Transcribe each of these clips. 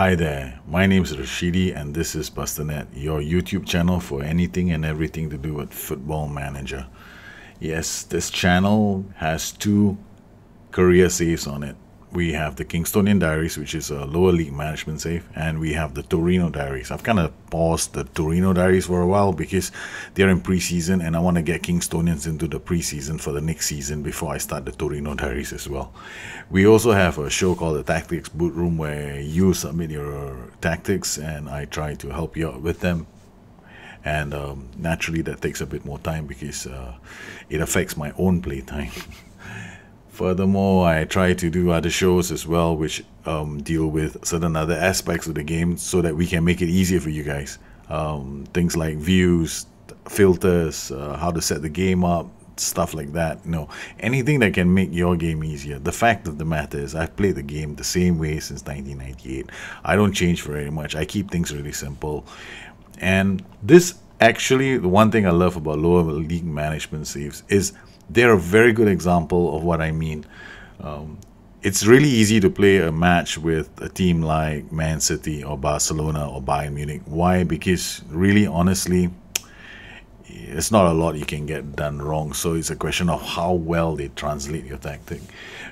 Hi there, my name is Rashidi and this is Pastanet, your YouTube channel for anything and everything to do with Football Manager. Yes, this channel has two career saves on it. We have the Kingstonian Diaries, which is a lower league management save, and we have the Torino Diaries. I've kind of paused the Torino Diaries for a while because they're in preseason and I want to get Kingstonians into the preseason for the next season before I start the Torino Diaries as well. We also have a show called the Tactics Boot Room where you submit your tactics and I try to help you out with them. And naturally that takes a bit more time because it affects my own playtime. Furthermore, I try to do other shows as well which deal with certain other aspects of the game so that we can make it easier for you guys. Things like views, filters, how to set the game up, stuff like that. Anything that can make your game easier. The fact of the matter is I've played the game the same way since 1998. I don't change very much. I keep things really simple. And this actually, the one thing I love about lower league management saves is they're a very good example of what I mean. It's really easy to play a match with a team like Man City or Barcelona or Bayern Munich. Why? Because really, honestly, it's not a lot you can get done wrong. So it's a question of how well they translate your tactic.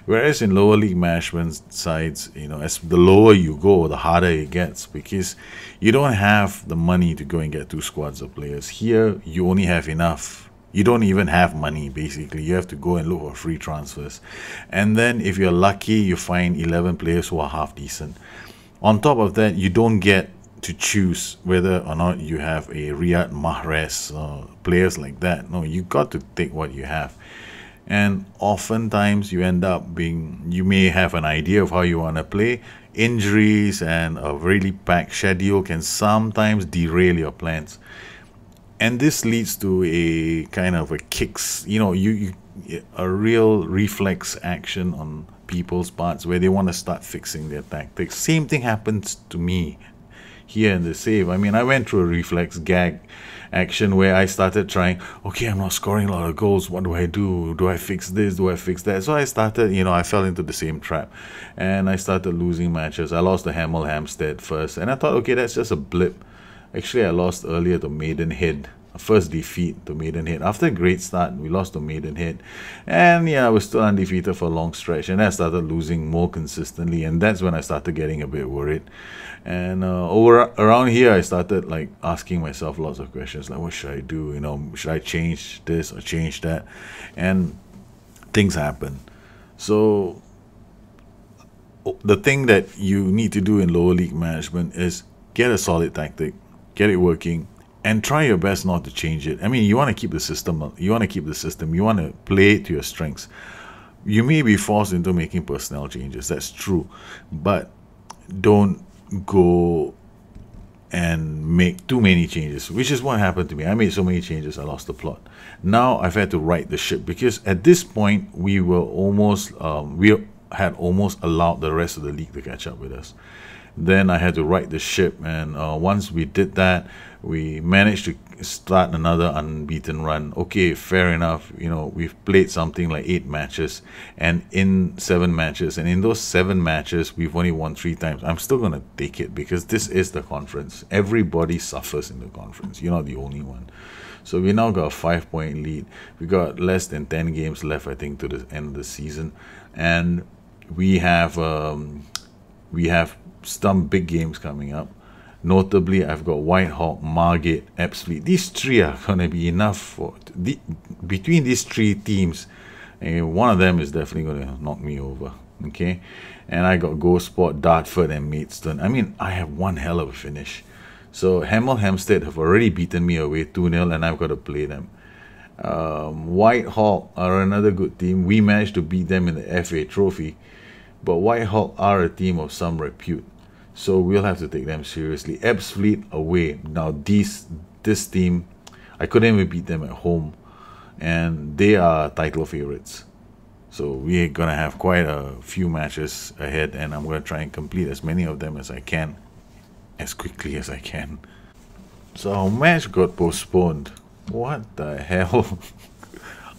Whereas in lower league management sides, as the lower you go, the harder it gets because you don't have the money to go and get two squads of players. Here, you only have enough. You don't even have money, basically. You have to go and look for free transfers. And then if you're lucky, you find 11 players who are half decent. On top of that, you don't get to choose whether or not you have a Riyad Mahrez or players like that. No, you got to take what you have. And oftentimes you end up you may have an idea of how you want to play. Injuries and a really packed schedule can sometimes derail your plans. And this leads to a kind of a kicks, a real reflex action on people's parts where they want to start fixing their tactics. Same thing happens to me here in the save. I mean, I went through a reflex gag action where I started trying, okay, I'm not scoring a lot of goals. What do I do? Do I fix this? Do I fix that? So I started, I fell into the same trap and I started losing matches. I lost the Hemel Hempstead first and I thought, okay, that's just a blip. Actually, I lost earlier to Maidenhead. First defeat to Maidenhead. After a great start, we lost to Maidenhead. And yeah, I was still undefeated for a long stretch. And I started losing more consistently. And that's when I started getting a bit worried. And around here, I started like asking myself lots of questions. Like, what should I do? Should I change this or change that? And things happen. So the thing that you need to do in lower league management is get a solid tactic, get it working, and try your best not to change it. I mean, you want to keep the system. You want to play it to your strengths. You may be forced into making personnel changes. That's true. But don't go and make too many changes, which is what happened to me. I made so many changes, I lost the plot. Now I've had to right the ship because at this point, we had almost allowed the rest of the league to catch up with us. Then I had to right the ship, and once we did that, we managed to start another unbeaten run. Okay, fair enough. We've played something like 8 matches, and in 7 matches, and in those 7 matches, we've only won 3 times. I'm still gonna take it because this is the conference. Everybody suffers in the conference. You're not the only one. So we now got a 5-point lead. We got less than 10 games left, I think, to the end of the season, and we have some big games coming up. Notably, I've got Whitehawk, Margate, Ebbsfleet. These 3 are going to be enough for between these 3 teams. One of them is definitely going to knock me over. Okay, and I got Gosport, Dartford, and Maidstone. I mean, I have one hell of a finish. So Hemel Hempstead have already beaten me away 2-0, and I've got to play them. Whitehawk are another good team. We managed to beat them in the FA Trophy. But Whitehawk are a team of some repute, so we'll have to take them seriously. Ebbsfleet away. Now this team, I couldn't even beat them at home, and they are title favorites. So we're gonna have quite a few matches ahead, and I'm gonna try and complete as many of them as I can, as quickly as I can. So our match got postponed. What the hell?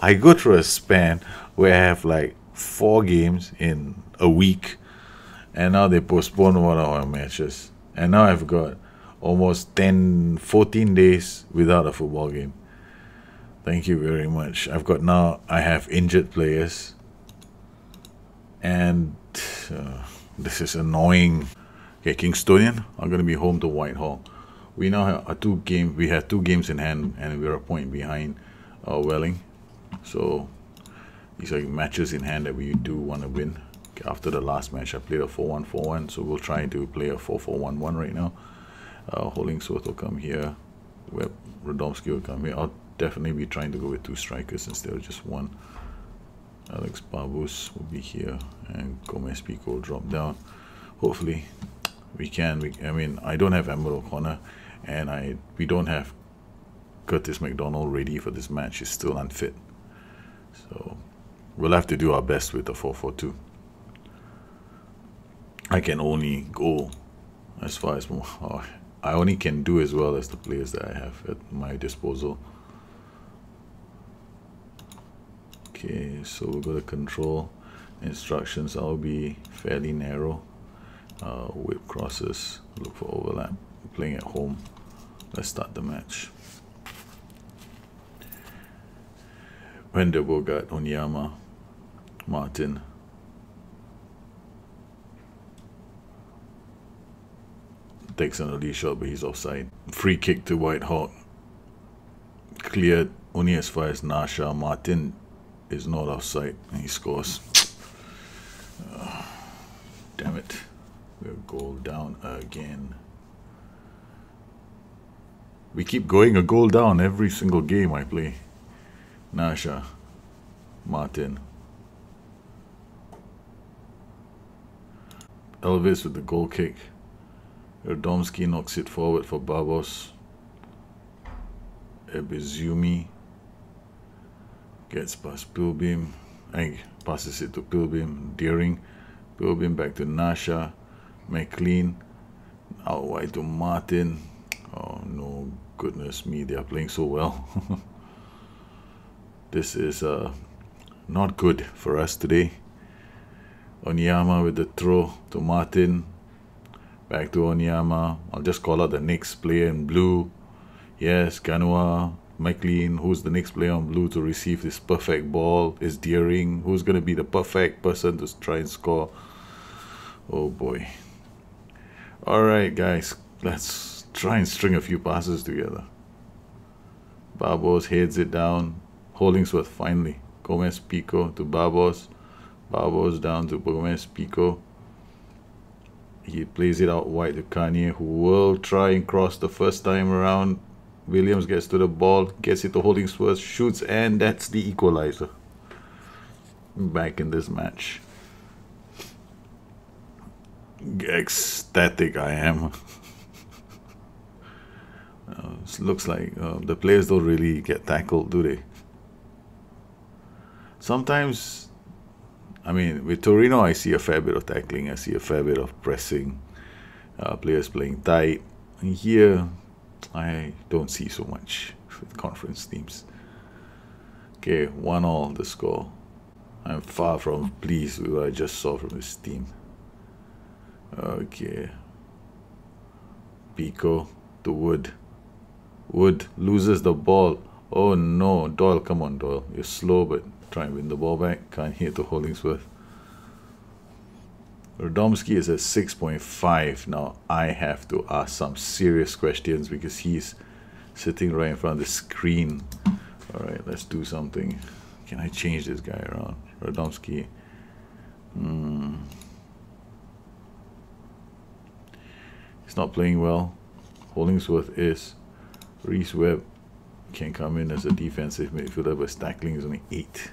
I go through a span where I have like 4 games in a week And now they postponed one of our matches. And now I've got almost 10, 14 days without a football game. Thank you very much. I have injured players. And this is annoying. Okay, Kingstonian are going to be home to Whitehall. We now have we had 2 games in hand, and we're a point behind Welling. So these are matches in hand that we do want to win. Okay, after the last match, I played a 4-1-4-1, so we'll try to play a 4-4-1-1 right now. Hollingsworth will come here. Radomski will come here. I'll definitely be trying to go with 2 strikers instead of just 1. Alex Babus will be here, and Gomez Pico will drop down. Hopefully we can. I mean, I don't have Emerald O'Connor, and we don't have Curtis McDonald ready for this match. He's still unfit, so we'll have to do our best with the 4-4-2. I can only go as far as I only can do as well as the players that I have at my disposal. Okay, so we'll go to control instructions. I'll be fairly narrow. Whip crosses, look for overlap. Playing at home. Let's start the match. Wender Bogart, Onyama, Martin. Takes an early shot, but he's offside. Free kick to Whitehawk. Cleared only as far as Nasha. Martin is not offside, and he scores. Damn it. We're goal down again. We keep going a goal down every single game I play. Nasha. Martin. Elvis with the goal kick. Radomski knocks it forward for Babos. Ebizumi gets past Pilbeam. Passes it to Pilbeam. Deering. Pilbeam back to Nasha. McLean. Out wide to Martin. Oh no, goodness me, they are playing so well. This is not good for us today. Onyama with the throw to Martin. Back to Onyama. I'll just call out the next player in blue. Yes, Ganua. McLean. Who's the next player on blue to receive this perfect ball? Is Deering. Who's going to be the perfect person to try and score? Oh boy. Alright guys, let's try and string a few passes together. Babos heads it down. Hollingsworth finally. Gomez Pico to Babos. Babos down to Gomez Pico. He plays it out wide to Kanye, who will try and cross the first time around. Williams gets to the ball, gets it to Hollingsworth, shoots, and that's the equalizer. Back in this match. Ecstatic I am. It looks like the players don't really get tackled, do they? Sometimes, I mean, with Torino, I see a fair bit of tackling. I see a fair bit of pressing. Players playing tight. And here, I don't see so much with conference teams. Okay, 1-1 the score. I'm far from pleased with what I just saw from this team. Okay. Pico to Wood. Wood loses the ball. Oh no, Doyle, come on Doyle. You're slow, but try and win the ball back. Can't hit to Hollingsworth. Radomski is at 6.5. Now I have to ask some serious questions because he's sitting right in front of the screen. Alright, let's do something. Can I change this guy around? Radomski. He's not playing well. Hollingsworth is. Reese Webb can come in as a defensive midfielder, but his tackling is only 8.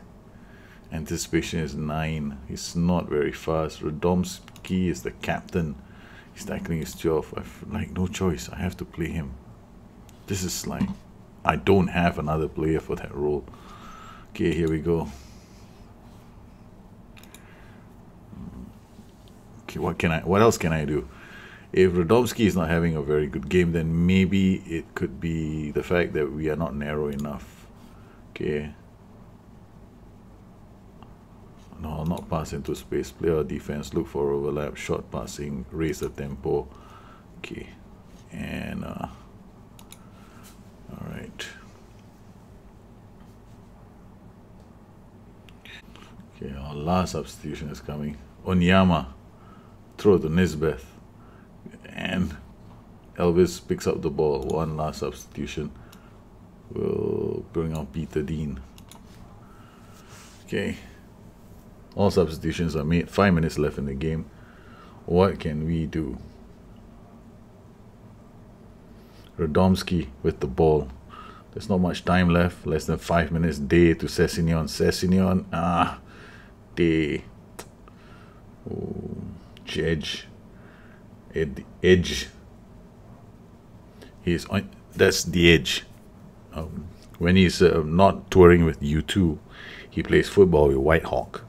Anticipation is 9. He's not very fast. Radomski is the captain. His tackling is 12. I've like no choice. I have to play him. This is like I don't have another player for that role. Okay, here we go. Okay, what else can I do? If Radomski is not having a very good game, then maybe it could be the fact that we are not narrow enough. Okay. No, not pass into space. Play our defense. Look for overlap. Short passing. Raise the tempo. Okay. And all right. Okay, our last substitution is coming. Onyama. Throw to Nisbeth. And Elvis picks up the ball. One last substitution. We'll bring on Peter Dean. Okay. All substitutions are made. 5 minutes left in the game. What can we do? Radomski with the ball. There's not much time left. Less than 5 minutes. Day to Sessegnon. Sessegnon. Day. Oh, Edge. Edge. He's on. That's the Edge. When he's not touring with U2, he plays football with White Hawk.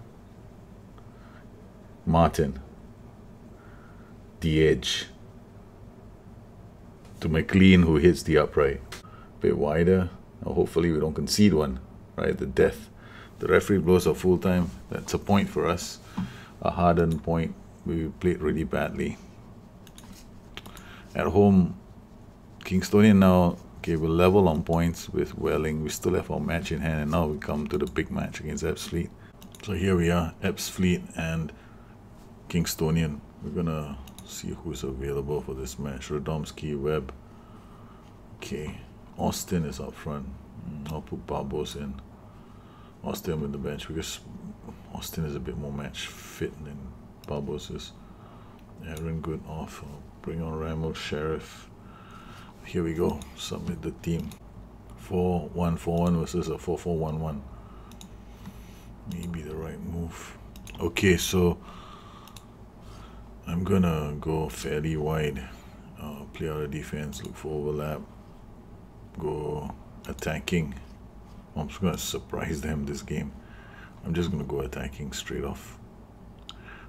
Martin. The Edge. To McLean, who hits the upright. A bit wider. Now hopefully we don't concede one. Right, the death. The referee blows a full time. That's a point for us. A hardened point. We played really badly. At home, Kingstonian now, okay, we're level on points with Welling. We still have our match in hand, and now we come to the big match against Ebbsfleet. So here we are, Ebbsfleet and Kingstonian. We're gonna see who's available for this match. Radomski, Webb. Okay, Austin is up front. I'll put Barbos in. Austin with the bench because Austin is a bit more match fit than Barbos is. Aaron Good off. I'll bring on Ramo, Sheriff. Here we go. Submit the team. 4-1-4-1 versus a 4-4-1-1. Maybe the right move. Okay, so I'm gonna go fairly wide. Play out of defense, look for overlap. Go attacking. I'm just gonna surprise them this game. I'm just gonna go attacking straight off.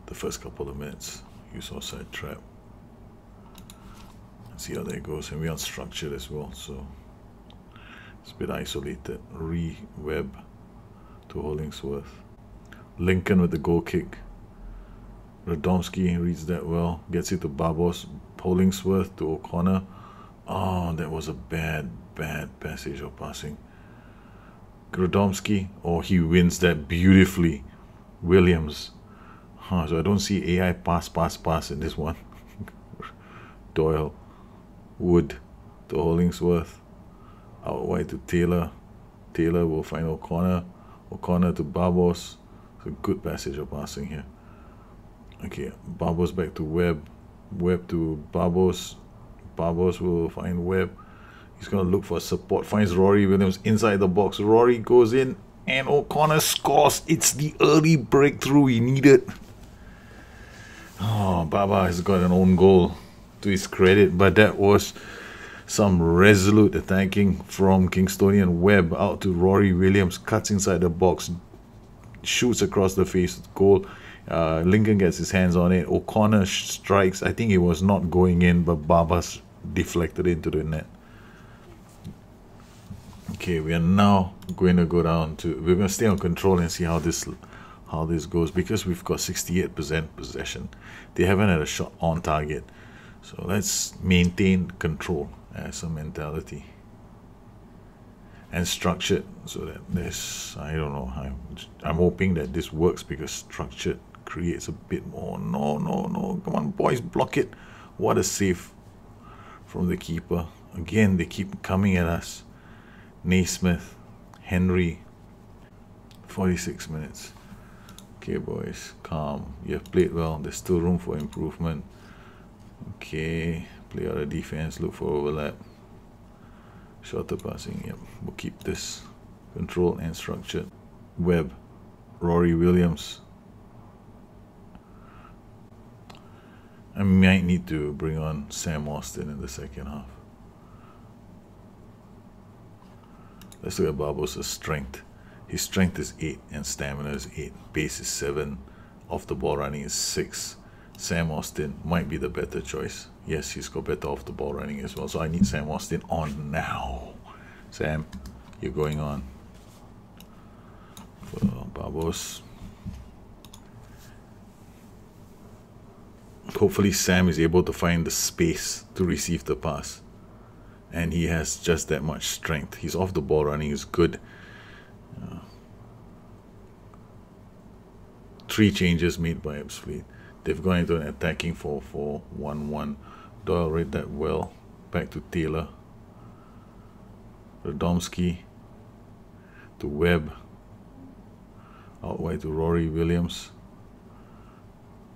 The first couple of minutes. Use offside trap. See how that goes. And we're unstructured as well, so it's a bit isolated. Webb to Hollingsworth. Lincoln with the goal kick. Radomski reads that well. Gets it to Barbos. Hollingsworth to O'Connor. Oh, that was a bad passage of passing. Radomski. Oh, he wins that beautifully. Williams. So I don't see AI pass in this one. Doyle. Wood to Hollingsworth. Out wide to Taylor. Taylor will find O'Connor. O'Connor to Barbos. It's a good passage of passing here. Okay, Barbos back to Webb. Webb to Barbos. Barbos will find Webb. He's going to look for support. Finds Rory Williams inside the box. Rory goes in and O'Connor scores. It's the early breakthrough he needed. Oh, Baba has got an own goal to his credit, but that was some resolute attacking from Kingstonian. Webb out to Rory Williams, cuts inside the box, shoots across the face, goal. Lincoln gets his hands on it. O'Connor strikes. I think it was not going in, but Baba's deflected into the net. Okay, we are now going to go down to, we're going to stay on control and see how this goes, because we've got 68% possession. They haven't had a shot on target. So let's maintain control as a mentality. And structured, so that this, I don't know, I'm hoping that this works, because structured creates a bit more. No, come on boys, block it. What a save from the keeper. Again, they keep coming at us. Naismith, Henry, 46 minutes. Okay boys, calm. You have played well. There's still room for improvement. Okay, play out of defense, look for overlap. Shorter passing, yep. We'll keep this controlled and structured. Webb, Rory Williams. I might need to bring on Sam Austin in the second half. Let's look at Barbos' strength. His strength is 8 and stamina is 8. Pace is 7. Off the ball running is 6. Sam Austin might be the better choice. Yes, he's got better off the ball running as well. So I need Sam Austin on now. Sam, you're going on. For Barbos. hopefully Sam is able to find the space to receive the pass. And he has just that much strength. He's off the ball running is good. 3 changes made by Ebbsfleet. They've gone into an attacking 4-4-1-1. Doyle read that well. Back to Taylor. Radomski to Webb. Out wide to Rory Williams.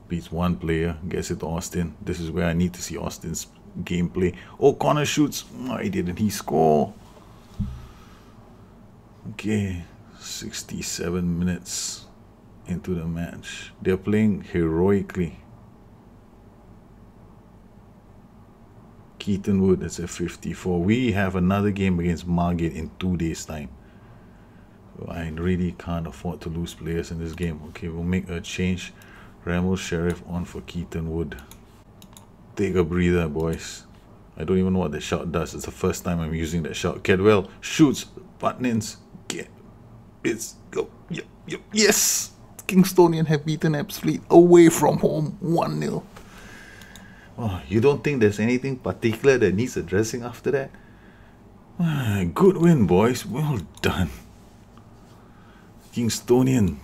Beats one player. Gets it to Austin. This is where I need to see Austin's gameplay. Oh, corner shoots. Why didn't he score? Okay. 67 minutes into the match. They're playing heroically. Keaton Wood, that's at 54. We have another game against Margate in 2 days' time. So I really can't afford to lose players in this game. Okay, we'll make a change. Ramel Sheriff on for Keaton Wood. Take a breather, boys. I don't even know what the shot does. It's the first time I'm using that shot. Cadwell shoots. Buttons. Get. It's go. Yep. Yes! Kingstonian have beaten Ebbsfleet away from home 1-0. Oh, you don't think there's anything particular that needs addressing after that? Good win, boys. Well done. Kingstonian.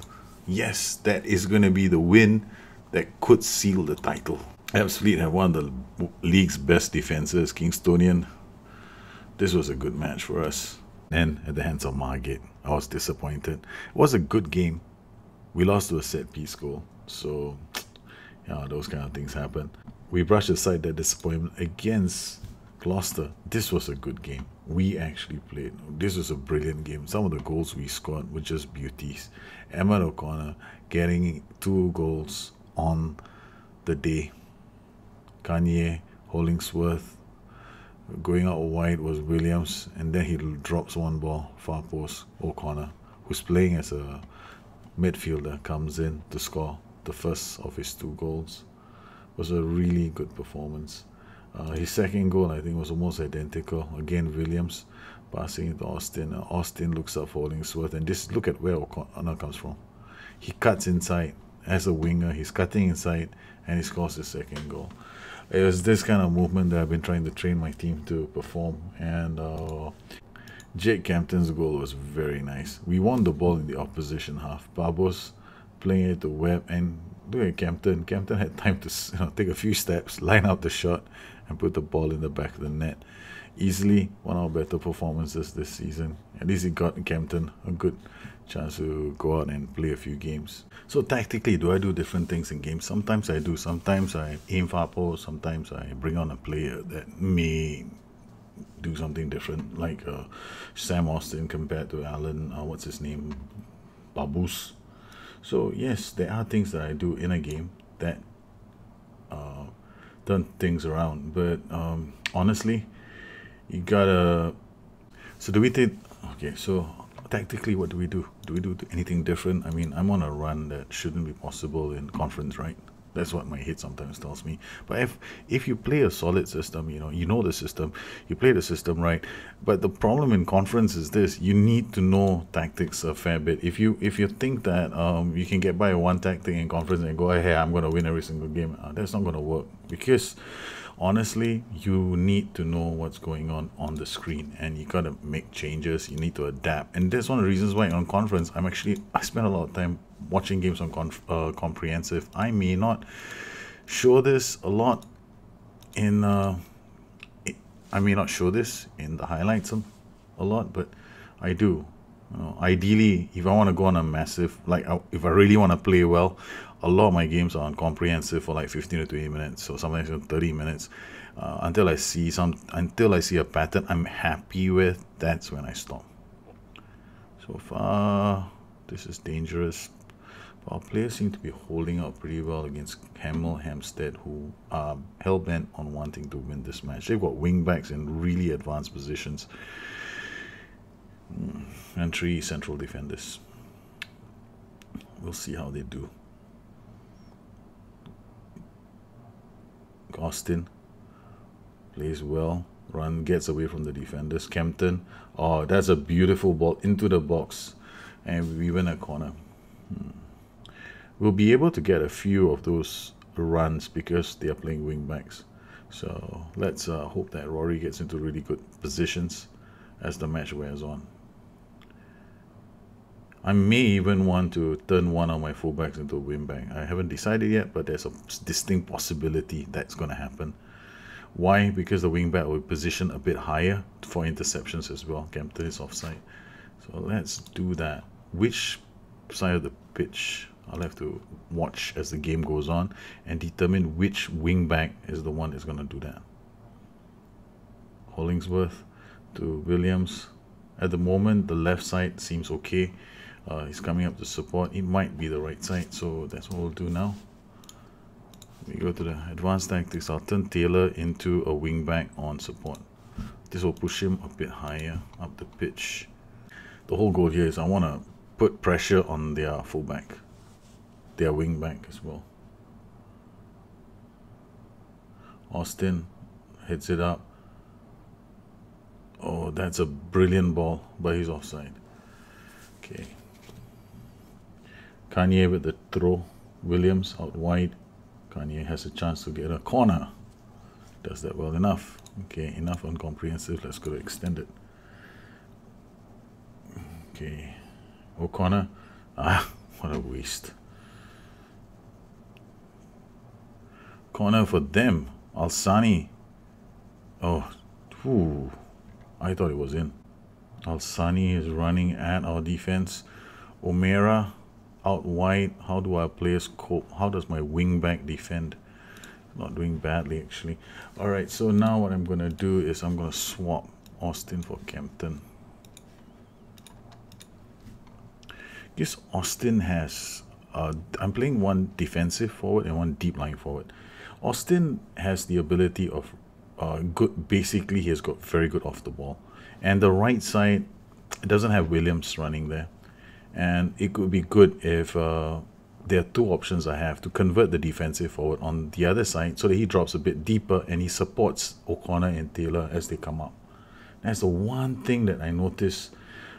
Yes, that is going to be the win that could seal the title. Ebbsfleet have one of the league's best defenses. Kingstonian. This was a good match for us. And at the hands of Margate, I was disappointed. It was a good game. We lost to a set-piece goal. So, yeah, those kind of things happen. We brushed aside that disappointment against Gloucester. This was a good game. We actually played. This was a brilliant game. Some of the goals we scored were just beauties. Emmett O'Connor getting 2 goals on the day. Kanye, Hollingsworth. Going out wide was Williams. And then he drops one ball, far post, O'Connor, who's playing as a midfielder, comes in to score the first of his 2 goals. Was a really good performance. His second goal, I think, was almost identical. Again, Williams passing it to Austin. Austin looks up for Hollingsworth. And this, look at where O'Connor comes from. He cuts inside. As a winger, he's cutting inside and he scores his second goal. It was this kind of movement that I've been trying to train my team to perform. And Jake Campton's goal was very nice. We won the ball in the opposition half. Babos playing it to Webb, and look at Campton. Campton had time to take a few steps, line up the shot, and put the ball in the back of the net. Easily one of our better performances this season. At least it got Campton a good chance to go out and play a few games. So tactically, do I do different things in games? Sometimes I do. Sometimes I aim far post. Sometimes I bring on a player that may do something different, like Sam Austin compared to Alan, what's his name, Babus. So yes, there are things that I do in a game that turn things around. But honestly, you gotta. So do we take? Okay, so tactically, what do we do? Do we do anything different? I mean, I'm on a run that shouldn't be possible in conference, right? That's what my head sometimes tells me. But if you play a solid system, you know the system, you play the system right. But the problem in conference is this: you need to know tactics a fair bit. If you think that you can get by one tactic in conference and go, hey, I'm going to win every single game, that's not going to work. Because honestly, you need to know what's going on the screen, and you got to make changes. You need to adapt, and that's one of the reasons why on conference I spend a lot of time watching games on comprehensive. I may not show this a lot in I may not show this in the highlights a lot, but I do. Ideally, if I want to go on a massive, if I really want to play well, a lot of my games are on comprehensive for like 15 to 20 minutes, so sometimes 30 minutes, until I see a pattern I'm happy with. That's when I stop. So far, this is dangerous. Our players seem to be holding up pretty well against Hampstead, who are hell-bent on wanting to win this match. They've got wing-backs in really advanced positions. And 3 central defenders. We'll see how they do. Austin plays well. Run gets away from the defenders. Kempton. Oh, that's a beautiful ball into the box. And we win a corner. We'll be able to get a few of those runs because they are playing wing backs. So let's hope that Rory gets into really good positions as the match wears on. I may even want to turn one of my fullbacks into a wing back. I haven't decided yet, but there's a distinct possibility that's going to happen. Why? Because the wing back will position a bit higher for interceptions as well. Kempton is offside. So let's do that. Which side of the pitch? I'll have to watch as the game goes on and determine which wing back is the one that's going to do that. Hollingsworth to Williams. At the moment, the left side seems okay. He's coming up to support. It might be the right side, so that's what we'll do now. We go to the advanced tactics. I'll turn Taylor into a wing back on support. This will push him a bit higher up the pitch. The whole goal here is I want to put pressure on their fullback, their wing back as well. Austin hits it up. Oh, that's a brilliant ball, but he's offside. Okay. Kanye with the throw. Williams out wide. Kanye has a chance to get a corner. Does that well enough. Okay, enough on comprehensive. Let's go to extended. Okay. O'Connor. Ah, what a waste. Corner for them. Alsani. Oh, whew. I thought it was in. Alsani is running at our defense. O'Meara out wide. How do our players cope? How does my wing back defend? Not doing badly actually. Alright, so now what I'm going to do is I'm going to swap Austin for Kempton. Because Austin has... I'm playing one defensive forward and one deep line forward. Austin has the ability of basically he has got very good off the ball. And the right side, it doesn't have Williams running there. And it could be good if there are two options I have to convert the defensive forward on the other side so that he drops a bit deeper and he supports O'Connor and Taylor as they come up. That's the one thing that I noticed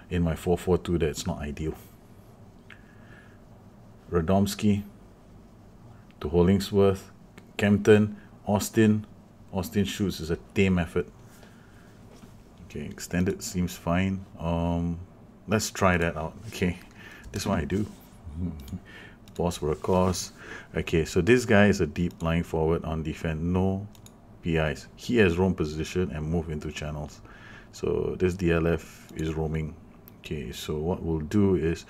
in my 4-4-2 that's not ideal. Radomski to Hollingsworth, Kempton, Austin. Austin shoots is a tame effort. Okay, extended seems fine. Let's try that out. Okay, this is what I do. Pause for a cause. Okay, so this guy is a deep line forward on defense. No PIs. He has roam position and move into channels. So this DLF is roaming. Okay, so what we'll do is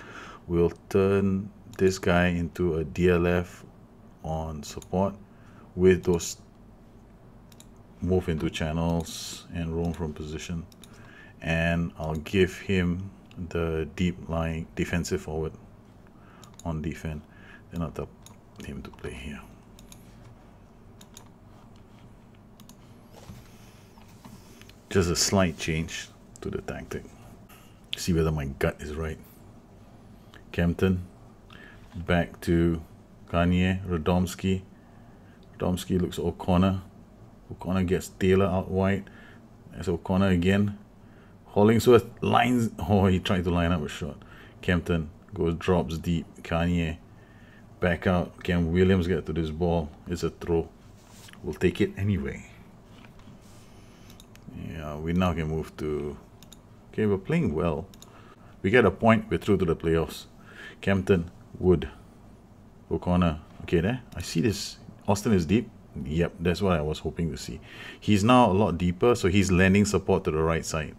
we'll turn this guy into a DLF on support with those move into channels and roam from position, and I'll give him the deep line defensive forward on defense. Then I'll tell him to play here. Just a slight change to the tactic. See whether my gut is right. Kempton back to Kanye. Radomski. Radomski looks O'Connor. O'Connor gets Taylor out wide. That's O'Connor again. Hollingsworth lines. Oh, he tried to line up a shot. Kempton goes, drops deep. Kanye back out. Can Williams get to this ball? It's a throw. We'll take it anyway. Yeah, we now can move to... Okay, we're playing well. We get a point. We're through to the playoffs. Kempton, Wood, O'Connor. Okay, there. I see this. Austin is deep. Yep, that's what I was hoping to see. He's now a lot deeper, so he's lending support to the right side,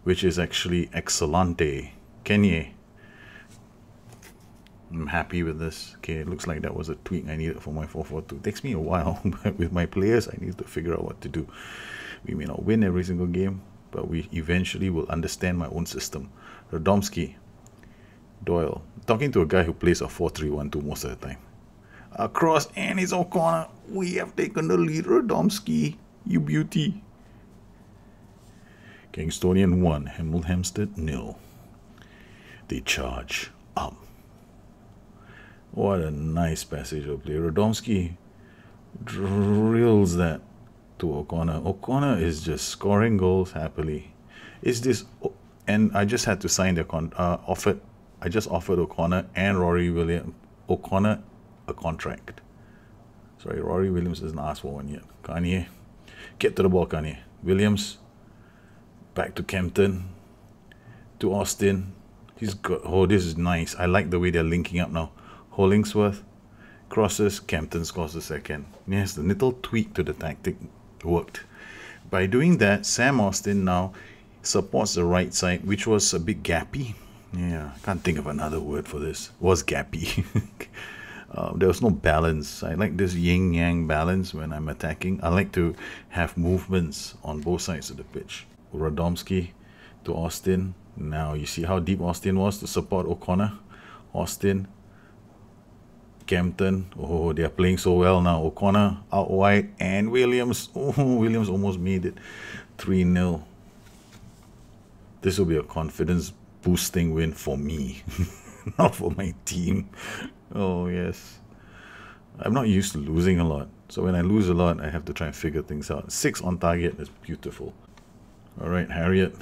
which is actually excellente. Kanye. I'm happy with this. Okay, it looks like that was a tweak I needed for my 4-4-2. It takes me a while, but with my players, I need to figure out what to do. We may not win every single game, but we eventually will understand my own system. Radomski. Doyle. Talking to a guy who plays a 4-3-1-2 most of the time. Across, and it's O'Connor. We have taken the lead. Radomski, you beauty. Kingstonian 1, Hemel Hempstead 0. They charge up. What a nice passage of play. Radomski drills that to O'Connor. O'Connor is just scoring goals happily. Is this... And I just had to sign the I just offered O'Connor and Rory Williams. O'Connor a contract. Sorry, Rory Williams doesn't ask for one yet. Kanye. Get to the ball, Kanye. Williams. Back to Kempton. To Austin. He's got... Oh, this is nice. I like the way they're linking up now. Hollingsworth. Crosses. Kempton scores the second. Yes, the little tweak to the tactic worked. By doing that, Sam Austin now supports the right side, which was a bit gappy. Yeah, I can't think of another word for this. Was gappy. There was no balance. I like this yin-yang balance when I'm attacking. I like to have movements on both sides of the pitch. Radomski to Austin. Now you see how deep Austin was to support O'Connor. Austin. Kempton. Oh, they are playing so well now. O'Connor out wide. And Williams. Oh, Williams almost made it. 3-0. This will be a confidence boosting win for me. Not for my team. Oh, yes. I'm not used to losing a lot. So when I lose a lot, I have to try and figure things out. 6 on target. That's beautiful. All right, Harriet.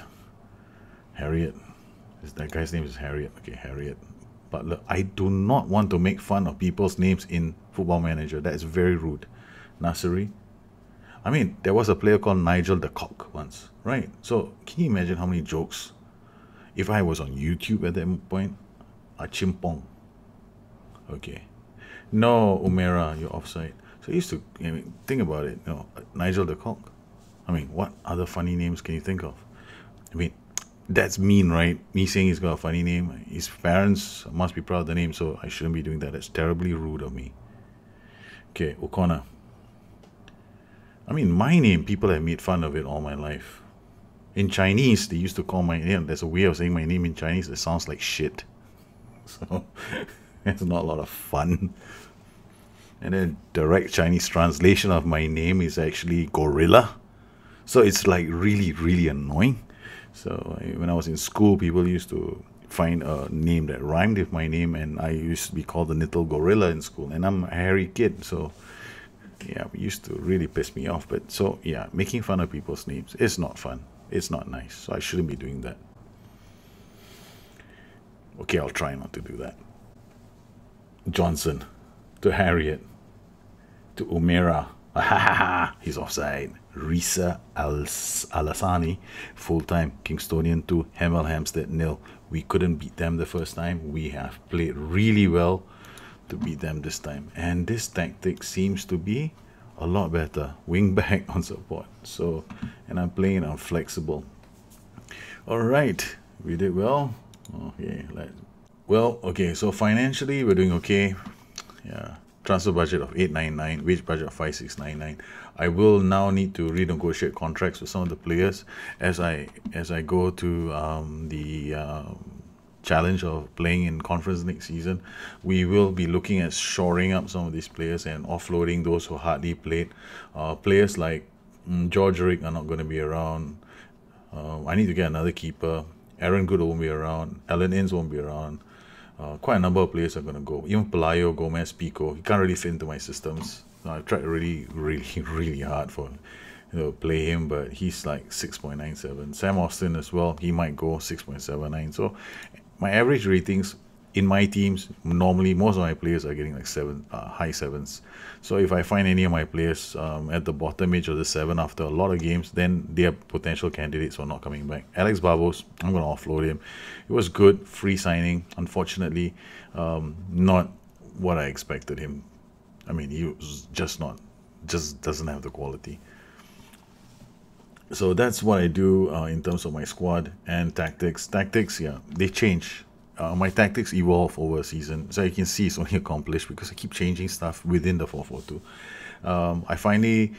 Harriet. That guy's name is Harriet. Okay, Harriet. But look, I do not want to make fun of people's names in Football Manager. That is very rude. Nassery. I mean, there was a player called Nigel the Cock once, right? So can you imagine how many jokes? If I was on YouTube at that point, a chimpong. Okay. No, Umera, you're offside. So I used to, I mean, think about it. You know, Nigel the Cock. I mean, what other funny names can you think of? I mean, that's mean, right? Me saying he's got a funny name. His parents must be proud of the name, so I shouldn't be doing that. That's terribly rude of me. Okay, O'Connor. I mean, my name, people have made fun of it all my life. In Chinese, they used to call my name. There's a way of saying my name in Chinese that sounds like shit. So, it's not a lot of fun. And then direct Chinese translation of my name is actually gorilla. So it's like really, really annoying. So when I was in school, people used to find a name that rhymed with my name, and I used to be called the little gorilla in school. And I'm a hairy kid, so yeah, it used to really piss me off. But so yeah, making fun of people's names is not fun. It's not nice. So I shouldn't be doing that. Okay, I'll try not to do that. Johnson to Harriet to Umera. He's offside. Risa Alasani, full-time. Kingstonian to Hemel Hempstead 0. We couldn't beat them the first time. We have played really well to beat them this time. And this tactic seems to be a lot better. Wing back on support. So, and I'm playing on flexible. All right, we did well. Okay, okay, so financially we're doing okay. Yeah. Transfer budget of 899, wage budget of 5699. I will now need to renegotiate contracts with some of the players as I go to the challenge of playing in conference next season. We will be looking at shoring up some of these players and offloading those who hardly played. Players like George Rick are not going to be around. I need to get another keeper. Aaron Good won't be around. Alan Innes won't be around. Quite a number of players are going to go. Even Pelayo, Gomez, Pico, he can't really fit into my systems. So I've tried really, really hard for play him, but he's like 6.97. Sam Austin as well, he might go 6.79. So my average ratings in my teams, normally most of my players are getting like high sevens. So if I find any of my players at the bottom edge of the 7 after a lot of games, then they are potential candidates for not coming back. Alex Barbos, I'm going to offload him. It was good, free signing. Unfortunately, not what I expected him. I mean, he was just doesn't have the quality. So that's what I do in terms of my squad and tactics. Tactics, yeah, they change. My tactics evolve over a season, so you can see it's only accomplished because I keep changing stuff within the 4-4-2. I finally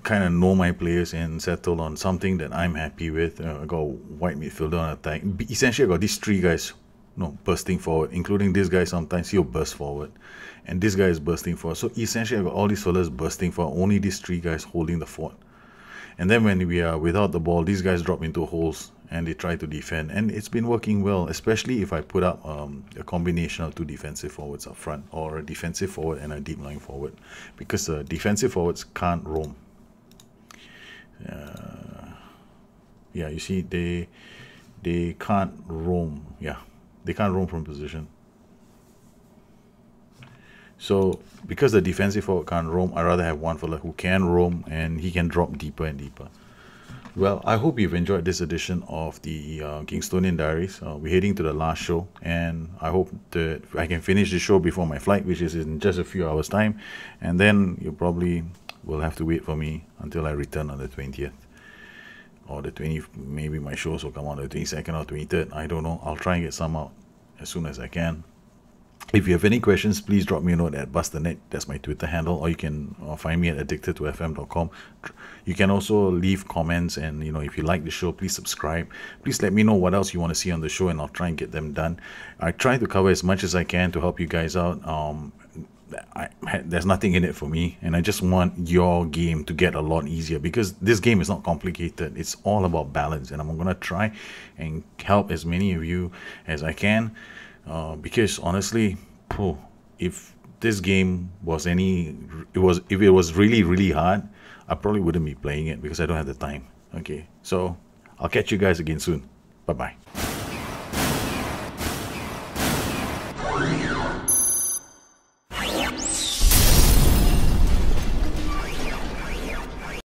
kind of know my players and settle on something that I'm happy with. I got a white midfielder on attack. Essentially, I got these 3 guys, bursting forward, including this guy. Sometimes he'll burst forward, and this guy is bursting forward. So essentially, I got all these fellas bursting forward. Only these 3 guys holding the fort. And then when we are without the ball, these guys drop into holes and they try to defend. And it's been working well, especially if I put up a combination of 2 defensive forwards up front, or a defensive forward and a deep line forward, because the defensive forwards can't roam. Yeah, you see, they can't roam. Yeah, they can't roam from position. So because the defensive forward can't roam, I rather have one fella who can roam and he can drop deeper and deeper. Well, I hope you've enjoyed this edition of the Kingstonian Diaries. We're heading to the last show, and I hope that I can finish the show before my flight, which is in just a few hours' time. And then you probably will have to wait for me until I return on the 20th. Or the 20th, maybe my shows will come out on the 22nd or 23rd. I don't know. I'll try and get some out as soon as I can. If you have any questions, please drop me a note at BusterNet. That's my Twitter handle, or you can find me at addictedtofm.com. You can also leave comments, and if you like the show, please subscribe. Please let me know what else you want to see on the show, and I'll try and get them done. I try to cover as much as I can to help you guys out. There's nothing in it for me, and I just want your game to get a lot easier, because this game is not complicated. It's all about balance, and I'm gonna try and help as many of you as I can. Because honestly, if this game was if it was really hard, I probably wouldn't be playing it because I don't have the time. Okay, so I'll catch you guys again soon. Bye bye.